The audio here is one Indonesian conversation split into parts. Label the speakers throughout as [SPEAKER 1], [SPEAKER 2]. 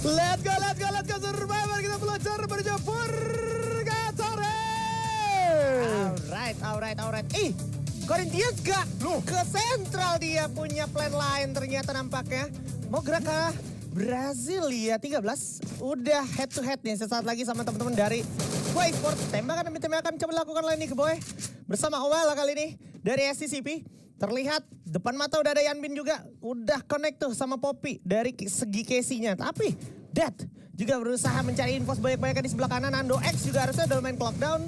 [SPEAKER 1] Let's go, Survivor, kita belajar menuju Purgatory.
[SPEAKER 2] Alright. Corinthians gak ke sentral, dia punya plan lain ternyata nampaknya. Mau gerak ke Brasilia 13. Udah head to head nih sesaat lagi sama teman-teman dari Huawei Sports. Tembakan demi tembakan coba lakukan lain nih ke Boy. Bersama Owel kali ini dari SCCP. Terlihat depan mata udah ada Yanbin juga. Udah connect tuh sama Poppy dari segi Casey-nya. Tapi Dead juga berusaha mencari info sebanyak-banyaknya di sebelah kanan. Nando X juga harusnya udah main lockdown.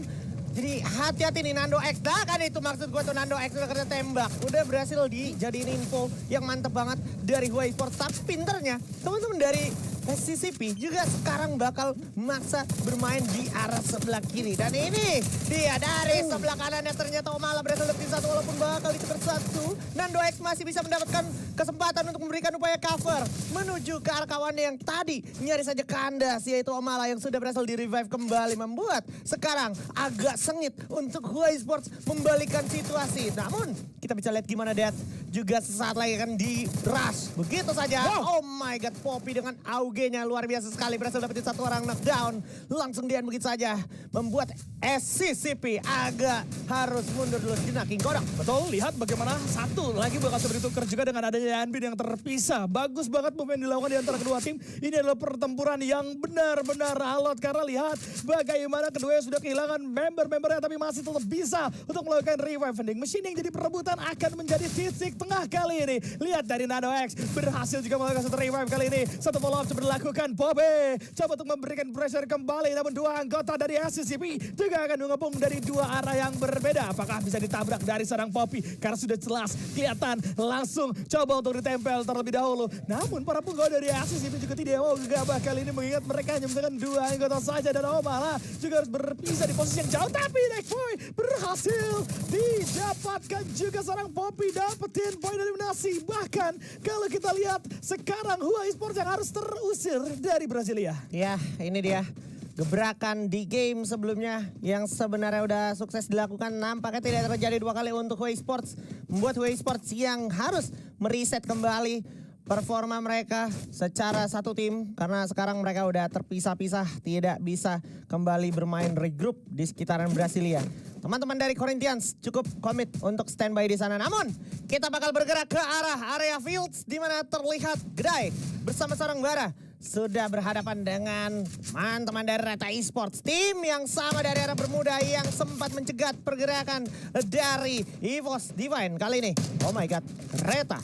[SPEAKER 2] Jadi hati-hati nih Nando X. Nah kan itu maksud gue tuh, Nando X udah kena tembak. Udah berhasil dijadiin info yang mantep banget dari Huawei Sports. Tapi pinternya teman-teman dari SCCP juga sekarang bakal maksa bermain di arah sebelah kiri. Dan ini dia dari sebelah kanannya ternyata Omala berhasil lebih satu walaupun bakal ditukar satu. Nando X masih bisa mendapatkan kesempatan untuk memberikan upaya cover menuju ke arah kawannya yang tadi nyaris saja kandas, yaitu Omala yang sudah berhasil di-revive kembali, membuat sekarang agak sengit untuk Huawei Sports membalikan situasi. Namun kita bisa lihat gimana Death juga sesaat lagi akan di rush. Begitu saja. Oh my god, Poppy dengan AUG-nya luar biasa sekali, berhasil dapetin satu orang knockdown. Langsung dian begitu saja, membuat SCCP agak harus mundur dulu sejenak. King Kodok.
[SPEAKER 1] Betul, lihat bagaimana satu lagi bakal bertukar juga dengan adanya Yanbin yang terpisah. Bagus banget move yang dilakukan di antara kedua tim. Ini adalah pertempuran yang benar-benar alot karena lihat bagaimana keduanya sudah kehilangan member-membernya tapi masih tetap bisa untuk melakukan revive. Vending machine yang jadi perebutan akan menjadi titik tengah kali ini. Lihat dari Nando X berhasil juga melakukan satu revive kali ini. Satu follow up coba dilakukan Poppy. Coba untuk memberikan pressure kembali, namun dua anggota dari SCCP juga akan mengepung dari dua arah yang berbeda. Apakah bisa ditabrak dari seorang Poppy? Karena sudah jelas kelihatan langsung coba untuk ditempel terlebih dahulu. Namun para penggawa dari SCCP juga tidak mau gegabah kali ini, mengingat mereka hanya menggunakan dua anggota saja dan Omala juga harus berpisah di posisi yang jauh. Tapi Nekboy berhasil didapatkan juga seorang Poppy, dapetin poin eliminasi. Bahkan kalau kita lihat sekarang Huawei Sports yang harus terusir dari Brasilia.
[SPEAKER 2] Ya, ini dia gebrakan di game sebelumnya yang sebenarnya udah sukses dilakukan. Nampaknya tidak terjadi dua kali untuk Huawei Sports. Membuat Huawei Sports yang harus mereset kembali performa mereka secara satu tim. Karena sekarang mereka udah terpisah-pisah, tidak bisa kembali bermain regroup di sekitaran Brasilia. Teman-teman dari Corinthians cukup komit untuk standby di sana. Namun kita bakal bergerak ke arah area fields di mana terlihat Gday bersama seorang Bara sudah berhadapan dengan teman-teman dari Reta Esports. Tim yang sama dari arah Bermuda yang sempat mencegat pergerakan dari EVOS Divine kali ini. Oh my god, Reta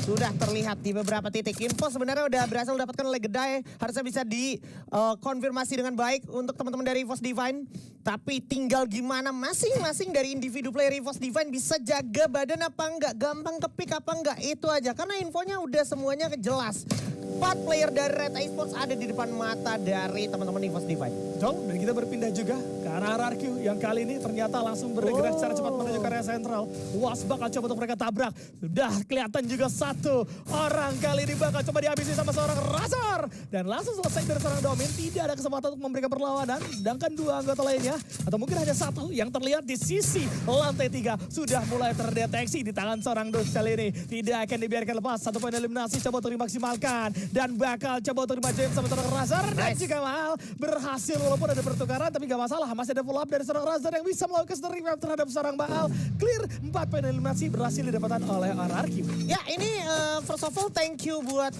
[SPEAKER 2] sudah terlihat di beberapa titik. Info sebenarnya udah berhasil dapatkan oleh Gday. Harusnya bisa dikonfirmasi dengan baik untuk teman-teman dari EVOS Divine. Tapi tinggal gimana masing-masing dari individu player EVOS Divine bisa jaga badan apa enggak, gampang kepick apa enggak, itu aja. Karena infonya udah semuanya jelas. 4 player dari Reta Esports ada di depan mata dari teman-teman EVOS Divine.
[SPEAKER 1] Betul, dan kita berpindah juga ke arah RRQ yang kali ini ternyata langsung bergerak secara cepat menuju ke area sentral. Was bakal coba untuk mereka tabrak. Sudah kelihatan juga satu orang kali ini bakal coba dihabisi sama seorang Razor. Dan langsung selesai dari seorang Domin. Tidak ada kesempatan untuk memberikan perlawanan. Sedangkan dua anggota lainnya, atau mungkin hanya satu yang terlihat di sisi lantai 3. Sudah mulai terdeteksi di tangan seorang Dus kali ini. Tidak akan dibiarkan lepas. Satu poin eliminasi coba untuk dimaksimalkan. Dan bakal coba untuk dimajuin sama seorang Razor. Dan juga Mahal berhasil walaupun ada pertukaran. Tapi gak masalah, masih ada follow up dari seorang Razor yang bisa melakukan satu revive terhadap seorang Baal. Clear, 4 poin eliminasi berhasil didapatkan oleh RRQ.
[SPEAKER 2] Ya ini first of all thank you buat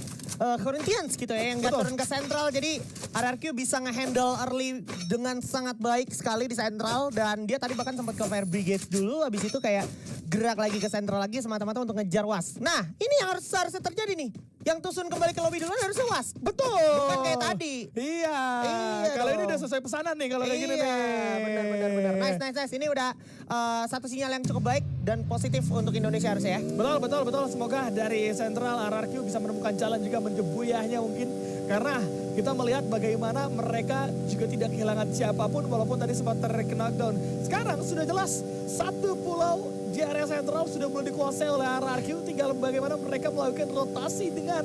[SPEAKER 2] Corinthians gitu ya, yang gak turun ke sentral. Jadi RRQ bisa ngehandle early dengan sangat baik sekali di sentral. Dan dia tadi bahkan sempat ke Fire Brigade dulu, habis itu kayak gerak lagi ke sentral lagi semata-mata untuk ngejar Was. Nah ini yang harusnya terjadi nih. Yang Tusun kembali ke lobby duluan harusnya Was.
[SPEAKER 1] Betul.
[SPEAKER 2] Bukan kayak tadi.
[SPEAKER 1] Iya. Kalau ini udah sesuai pesanan nih kalau kayak gini nih.
[SPEAKER 2] Benar. Nice. Ini udah satu sinyal yang cukup baik dan positif untuk Indonesia harusnya ya.
[SPEAKER 1] Betul. Semoga dari Central RRQ bisa menemukan jalan juga menuju buyahnya mungkin. Karena kita melihat bagaimana mereka juga tidak kehilangan siapapun walaupun tadi sempat knockdown. Sekarang sudah jelas satu pulau di area sentral sudah mulai dikuasai oleh RRQ. Tinggal bagaimana mereka melakukan rotasi dengan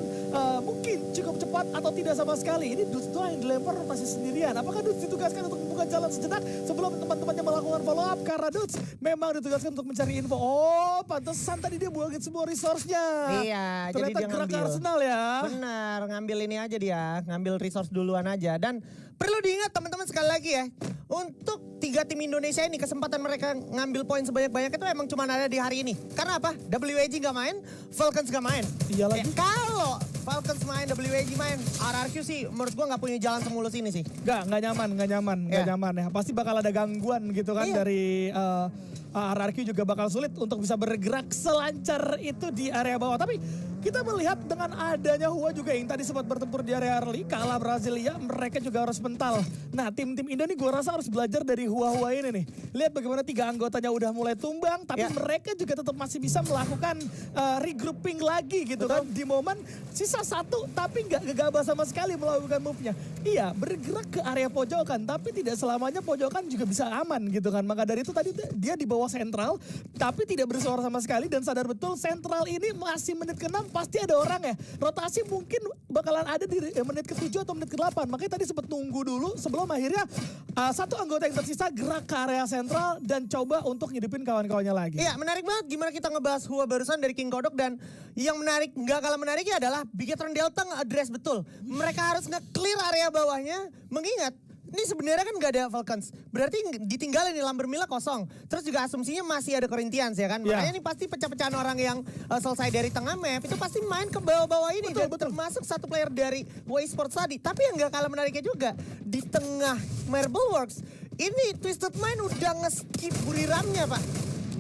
[SPEAKER 1] mungkin cukup cepat atau tidak sama sekali. Ini Dus yang dilempar masih sendirian. Apakah Dus ditugaskan untuk membuka jalan sejenak sebelum teman-temannya melakukan follow up karena Dudes memang ditugaskan untuk mencari info. Oh, pantesan tadi dia buangin semua resource-nya.
[SPEAKER 2] Iya,
[SPEAKER 1] ternyata
[SPEAKER 2] jadi dia
[SPEAKER 1] gerak
[SPEAKER 2] ngambil.
[SPEAKER 1] Arsenal ya.
[SPEAKER 2] Benar, ngambil ini aja dia, ngambil resource duluan aja. Dan perlu diingat teman-teman sekali lagi ya, untuk 3 tim Indonesia ini kesempatan mereka ngambil poin sebanyak-banyak itu emang cuma ada di hari ini. Karena apa? WAG nggak main, Falcons nggak main.
[SPEAKER 1] Iya lagi.
[SPEAKER 2] Kalau Falcons main, WAG main, RRQ sih menurut gua nggak punya jalan semulus ini sih.
[SPEAKER 1] Nggak nyaman ya. Pasti bakal ada gangguan gitu kan
[SPEAKER 2] Iya.
[SPEAKER 1] dari RRQ juga bakal sulit untuk bisa bergerak selancar itu di area bawah. Tapi kita melihat dengan adanya Hua juga yang tadi sempat bertempur di area early, kalah Brasilia, mereka juga harus mental. Nah tim-tim Indo nih gue rasa harus belajar dari Hua ini nih. Lihat bagaimana 3 anggotanya udah mulai tumbang, tapi
[SPEAKER 2] Ya.
[SPEAKER 1] mereka juga tetap masih bisa melakukan regrouping lagi gitu kan. Di momen sisa 1 tapi nggak gegabah sama sekali melakukan move-nya. Iya bergerak ke area pojokan, tapi tidak selamanya pojokan juga bisa aman gitu kan. Maka dari itu tadi dia di bawah sentral, tapi tidak bersuara sama sekali dan sadar betul sentral ini masih menit ke-6 pasti ada orang ya. Rotasi mungkin bakalan ada di menit ke-7 atau menit ke-8. Makanya tadi sempat tunggu dulu sebelum akhirnya 1 anggota yang tersisa gerak ke area sentral dan coba untuk ngidupin kawan-kawannya lagi.
[SPEAKER 2] Iya menarik banget gimana kita ngebahas Hua barusan dari King Kodok. Dan yang menarik, nggak kalah menariknya adalah Bigetron Delta nge-address betul. Mereka harus nge-clear area bawahnya, mengingat ini sebenarnya kan nggak ada Falcons. Berarti ditinggalin nih Lambermilla kosong. Terus juga asumsinya masih ada Corinthians ya kan.
[SPEAKER 1] Ya.
[SPEAKER 2] Makanya ini pasti pecah-pecahan orang yang selesai dari tengah map itu pasti main ke bawah-bawah ini.
[SPEAKER 1] Betul,
[SPEAKER 2] Dan
[SPEAKER 1] betul.
[SPEAKER 2] termasuk satu player dari Way Sports tadi. Tapi yang nggak kalah menariknya juga, di tengah Marble Works, ini Twisted Mind udah nge-skip Buriramnya Pak.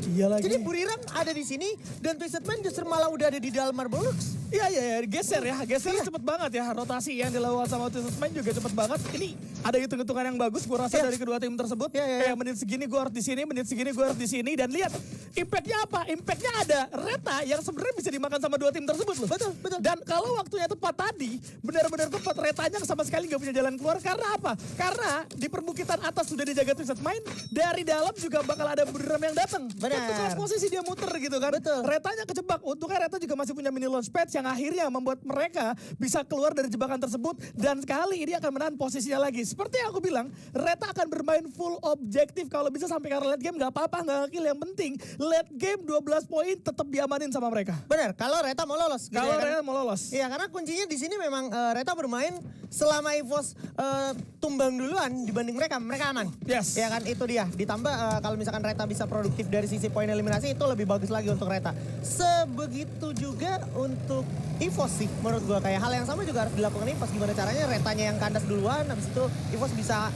[SPEAKER 1] Iya lagi.
[SPEAKER 2] Jadi Buriram ada di sini dan Twisted Mind justru malah udah ada di dalam Marble Works.
[SPEAKER 1] Iya, geser cepet banget ya. Rotasi yang dilakukan sama Twisted Mind juga cepet banget. Ini ada hitung-hitungan yang bagus gue rasa dari kedua tim tersebut. Kayak menit segini gue harus di sini, menit segini gue harus di sini. Dan lihat impactnya apa? Impactnya ada Reta yang sebenarnya bisa dimakan sama 2 tim tersebut loh.
[SPEAKER 2] Betul.
[SPEAKER 1] Dan kalau waktunya tepat tadi, benar-benar tepat Retanya sama sekali gak punya jalan keluar. Karena apa? Karena di perbukitan atas sudah dijaga Twisted Mind, dari dalam juga bakal ada Buriram yang datang.
[SPEAKER 2] Benar.
[SPEAKER 1] Itu kelas posisi dia muter gitu kan.
[SPEAKER 2] Betul.
[SPEAKER 1] Retanya kejebak. Untungnya Reta juga masih punya mini launch pad yang akhirnya membuat mereka bisa keluar dari jebakan tersebut. Dan kali ini akan menahan posisinya lagi. Seperti yang aku bilang, Reta akan bermain full objektif. Kalau bisa sampai ke late game gak apa-apa, gak kill. Yang penting late game 12 poin tetap diamanin sama mereka.
[SPEAKER 2] Benar, kalau Reta mau lolos. Gitu
[SPEAKER 1] Kalau
[SPEAKER 2] ya kan?
[SPEAKER 1] Reta mau lolos.
[SPEAKER 2] Iya, karena kuncinya di sini memang Reta bermain selama EVOS tumbang duluan dibanding mereka aman.
[SPEAKER 1] Yes.
[SPEAKER 2] Ya kan, itu dia. Ditambah kalau misalkan Reta bisa produktif dari sisi poin eliminasi, itu lebih bagus lagi untuk Reta. Sebegitu juga untuk EVOS sih menurut gua, kayak hal yang sama juga harus dilakukan EVOS. Gimana caranya Retanya yang kandas duluan, habis itu EVOS bisa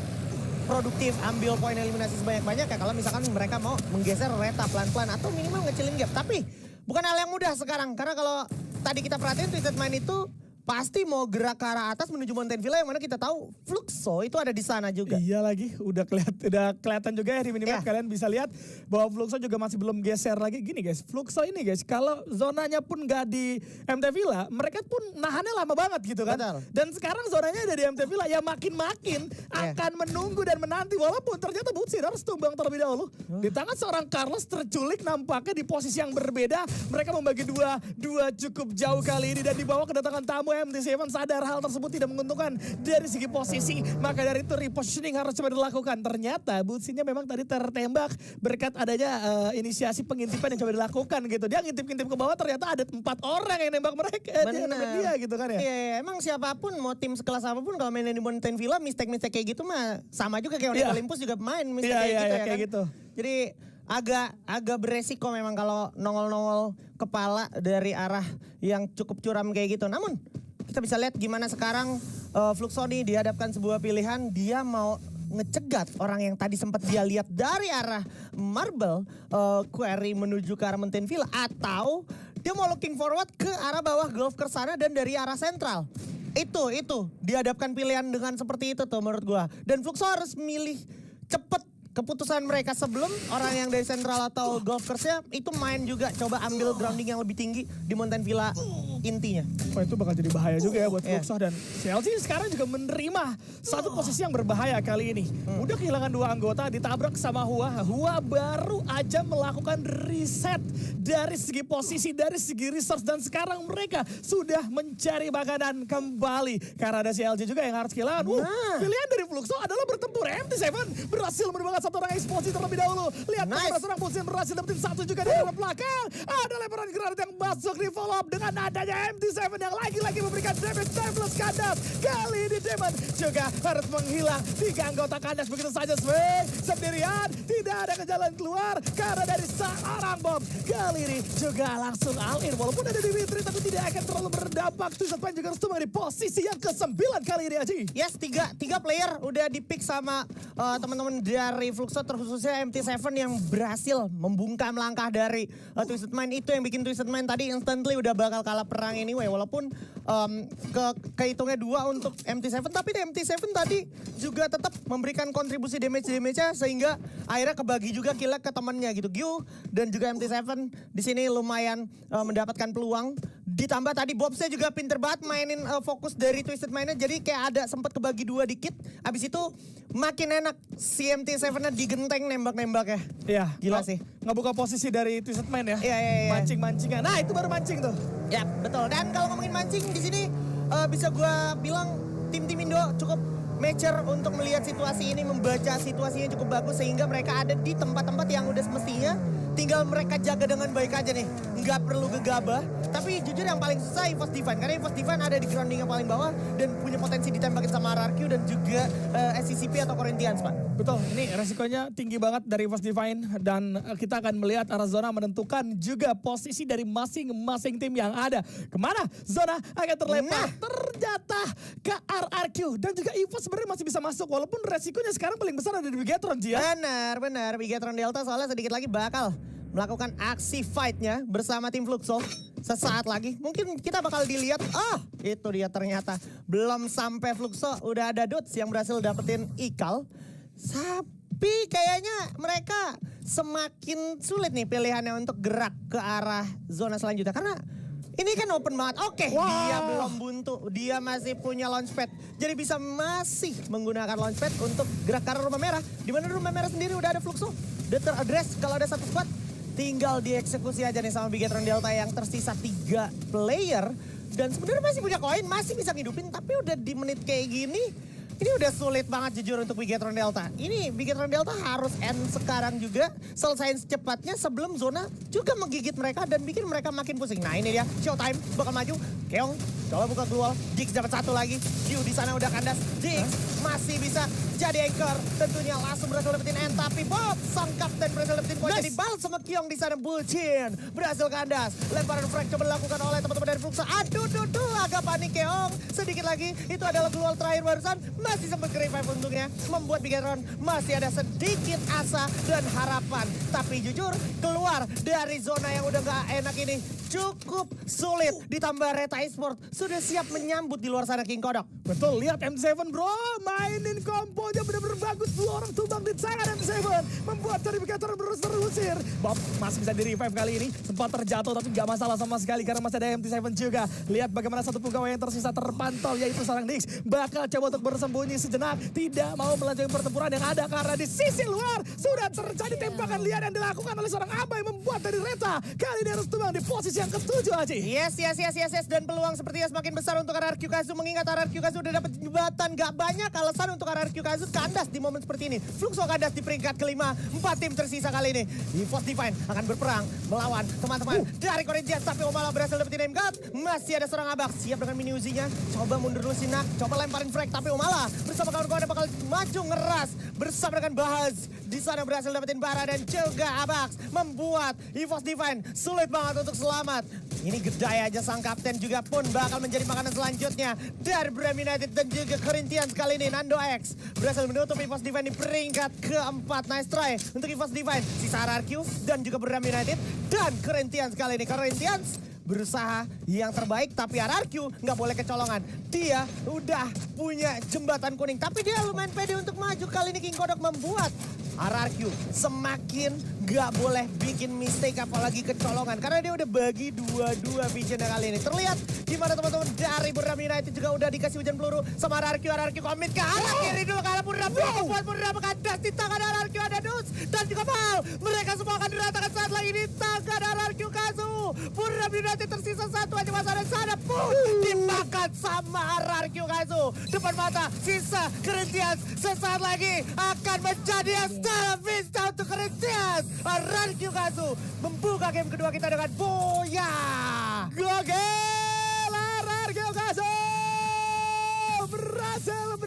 [SPEAKER 2] produktif ambil poin eliminasi sebanyak-banyak ya kalau misalkan mereka mau menggeser Reta pelan-pelan atau minimal ngecilin gap. Tapi bukan hal yang mudah sekarang karena kalau tadi kita perhatiin Twisted Mind itu pasti mau gerak ke arah atas menuju Mountain Villa yang mana kita tahu Fluxo itu ada di sana juga.
[SPEAKER 1] Iya lagi, udah kelihatan juga ya di minimap. Kalian bisa lihat bahwa Fluxo juga masih belum geser lagi. Gini guys, Fluxo ini guys, kalau zonanya pun gak di MT Villa, mereka pun nahannya lama banget gitu kan.
[SPEAKER 2] Betul.
[SPEAKER 1] Dan sekarang zonanya ada di MT Villa, ya makin akan menunggu dan menanti. Walaupun ternyata Butsin harus tumbang terlebih dahulu. Di tangan seorang Carlos terculik nampaknya di posisi yang berbeda. Mereka membagi dua cukup jauh kali ini dan dibawa kedatangan tamu MT7 sadar hal tersebut tidak menguntungkan dari segi posisi. Maka dari itu repositioning harus coba dilakukan. Ternyata Butsinnya memang tadi tertembak berkat adanya inisiasi pengintipan yang coba dilakukan gitu. Dia ngintip-ngintip ke bawah ternyata ada 4 orang yang nembak mereka. Dia nembak dia gitu kan ya.
[SPEAKER 2] Iya, emang siapapun mau tim sekelas apapun kalau main di Mountain Villa mistake-mistake kayak gitu mah sama juga kayak
[SPEAKER 1] Iya.
[SPEAKER 2] Olympus juga main mistake
[SPEAKER 1] Iya,
[SPEAKER 2] kayak gitu ya
[SPEAKER 1] kayak
[SPEAKER 2] kan.
[SPEAKER 1] gitu.
[SPEAKER 2] Jadi agak beresiko memang kalau nongol-nongol kepala dari arah yang cukup curam kayak gitu. Namun kita bisa lihat gimana sekarang Fluxo nih dihadapkan sebuah pilihan, dia mau ngecegat orang yang tadi sempat dia lihat dari arah Marble Quarry menuju ke arah Mountain Villa, atau dia mau looking forward ke arah bawah Golf ke sana dan dari arah sentral. Itu dihadapkan pilihan dengan seperti itu tuh menurut gua. Dan Fluxo harus milih cepet keputusan mereka sebelum orang yang dari Central atau Golfers-nya itu main juga coba ambil grounding yang lebih tinggi di Mountain Villa intinya.
[SPEAKER 1] Wah itu bakal jadi bahaya juga ya buat
[SPEAKER 2] Iya.
[SPEAKER 1] Fluxo dan CLG sekarang juga menerima satu posisi yang berbahaya kali ini. Udah kehilangan 2 anggota, ditabrak sama Hua. Hua baru aja melakukan reset dari segi posisi, dari segi resource dan sekarang mereka sudah mencari makanan kembali. Karena ada CLG juga yang harus kehilangan. Pilihan dari Fluxo adalah bertempur. MT7 berhasil menemukan satu orang eksplosif terlebih dahulu. Lihat
[SPEAKER 2] Nice.
[SPEAKER 1] seorang posisi berhasil dapetin satu juga dari arah belakang. Ada lemparan granat yang masuk di follow up dengan adanya MT7 yang lagi-lagi memberikan damage plus kandas. Kali ini Demon juga harus menghilang. 3 anggota kandas begitu saja swing sendirian. Tidak ada ke jalan keluar karena dari seorang bom. Kali ini juga langsung all in. Walaupun ada di retreat tapi tidak akan terlalu berdampak. Twisted Pain juga harus tumbang di posisi yang ke-9 kali ini Aji.
[SPEAKER 2] Yes, tiga player udah di-pick sama teman-teman dari Fluxo, terkhususnya MT7 yang berhasil membungkam langkah dari Twisted Mind. Itu yang bikin Twisted Mind tadi instantly udah bakal kalah perang anyway. Walaupun kehitungnya 2 untuk MT7, tapi MT7 tadi juga tetap memberikan kontribusi damage-nya sehingga akhirnya kebagi juga kill ke temannya gitu. Gyu dan juga MT7 di sini lumayan mendapatkan peluang. Ditambah tadi Bobsnya juga pinter banget mainin fokus dari Twisted Mind-nya. Jadi kayak ada sempat kebagi 2 dikit. Abis itu makin enak si MT7-nya digenteng nembak-nembaknya.
[SPEAKER 1] Iya.
[SPEAKER 2] Gila sih.
[SPEAKER 1] Ngebuka posisi dari Twisted Pain ya.
[SPEAKER 2] Iya.
[SPEAKER 1] Mancing-mancingan. Nah itu baru mancing tuh.
[SPEAKER 2] Ya betul. Dan kalau ngomongin mancing di sini bisa gue bilang tim-tim Indo cukup mature untuk melihat situasi ini, membaca situasinya cukup bagus sehingga mereka ada di tempat-tempat yang udah semestinya. Tinggal mereka jaga dengan baik aja nih. Nggak perlu gegabah. Tapi jujur yang paling susah EVOS Divine. Karena EVOS Divine ada di grounding yang paling bawah. Dan punya potensi ditembakin sama RRQ dan juga SCCP atau Corinthians, Pak.
[SPEAKER 1] Betul, ini resikonya tinggi banget dari Fast Divine. Dan kita akan melihat arah zona menentukan juga posisi dari masing-masing tim yang ada. Kemana zona akan terlempar? Ternyata ke RRQ. Dan juga EVOS sebenarnya masih bisa masuk. Walaupun resikonya sekarang paling besar ada di Bigetron, Gia.
[SPEAKER 2] Benar. Bigetron Delta soalnya sedikit lagi bakal melakukan aksi fight-nya bersama tim Fluxo. Sesaat lagi mungkin kita bakal dilihat. Itu dia ternyata. Belum sampai Fluxo udah ada Dudes yang berhasil dapetin Ikal. Tapi kayaknya mereka semakin sulit nih pilihannya untuk gerak ke arah zona selanjutnya. Karena ini kan open banget. Oke, dia belum buntu. Dia masih punya launchpad. Jadi bisa masih menggunakan launchpad untuk gerak ke arah rumah merah. Di mana rumah merah sendiri udah ada Fluxo. Udah teraddress kalau ada satu squad. Tinggal dieksekusi aja nih sama Bigetron Delta yang tersisa 3 player. Dan sebenarnya masih punya koin, masih bisa ngidupin. Tapi udah di menit kayak gini, ini udah sulit banget jujur untuk Bigetron Delta. Ini Bigetron Delta harus end sekarang juga. Selesaiin secepatnya sebelum zona juga menggigit mereka dan bikin mereka makin pusing. Nah ini dia, Showtime bakal maju. Keong coba buka keluar. Jix dapat 1 lagi. Q di sana udah kandas. Jix masih bisa jadi anchor. Tentunya langsung berhasil dapetin end. Tapi Bob, sang kapten berhasil dapetin poin. Jadi balas sama Keong di sana. Bucin berhasil kandas. Lemparan frag coba dilakukan oleh teman-teman dari Fluxo. Aduh, agak panik Keong. Sedikit lagi, itu adalah keluar terakhir barusan. Masih sempat ke-revive untungnya. Membuat Bigetron masih ada sedikit asa dan harapan. Tapi jujur, keluar dari zona yang udah gak enak ini cukup sulit. Ditambah Reta Esport sudah siap menyambut di luar sana King Kodok.
[SPEAKER 1] Betul, lihat MT7 bro, mainin komponya bener-bener bagus. 2 orang tumbang di tangan MT7. Membuat dari Bigetron terus terusir. Bob masih bisa di-revive kali ini. Sempat terjatuh tapi gak masalah sama sekali karena masih ada MT7 juga. Lihat bagaimana satu pegawai yang tersisa terpantau yaitu seorang Nix. Bakal coba untuk bersembunyi sejenak. Tidak mau melanjutkan pertempuran yang ada karena di sisi luar sudah terjadi tembakan liar yang dilakukan oleh seorang Abai membuat dari Reta. Kali ini harus tumbang di posisi yang ke-7 Haji.
[SPEAKER 2] Yes. Dan peluang sepertinya semakin besar untuk RRQ Kazu. Mengingat RRQ Kazu udah dapat jembatan. Gak banyak alasan untuk RRQ Kazu kandas di momen seperti ini. Fluxo kandas di peringkat kelima. 4 tim tersisa kali ini. EVOS Divine akan berperang melawan teman-teman dari Corinthians. Tapi Omala berhasil dapetin aim guard. Masih ada seorang Abak. Siap dengan mini Uzi-nya. Coba mundur dulu Sinak. Coba lemparin frag. Tapi Omala bersama kawan-kawannya bakal maju ngeras. Bersama dengan Bahaz. Di sana berhasil dapetin Bara dan juga Abax. Membuat EVOS Divine sulit banget untuk selamat. Ini gedai aja sang kapten juga pun bakal menjadi makanan selanjutnya dari Bram United dan juga Corinthians kali ini. Nando X berhasil menutup EVOS Divine di peringkat keempat. Nice try untuk EVOS Divine. Sisa RRQ dan juga Bram United dan Corinthians kali ini. Corinthians berusaha yang terbaik tapi RRQ nggak boleh kecolongan. Dia udah punya jembatan kuning tapi dia lumayan pede untuk maju. Kali ini King Kodok membuat RRQ semakin gak boleh bikin mistake apalagi kecolongan. Karena dia udah bagi 2-2 visionnya kali ini. Terlihat gimana teman-teman dari Burnham United juga udah dikasih hujan peluru sama RRQ. RRQ komit ke arah kiri dulu karena Burnham membuat Burnham kandas di tangan RRQ ada Dus. Dan juga Mal. Mereka semua akan diratakan saat lagi di tangan RRQ Kazu. Burnham United tersisa satu aja masa dan sana pun dimakan sama RRQ Kazu. Depan mata sisa Corinthians sesaat lagi akan menjadi Stella Vista untuk Corinthians. RRQ Kazu membuka game kedua kita dengan Boya.
[SPEAKER 1] Gokil, RRQ Kazu berhasil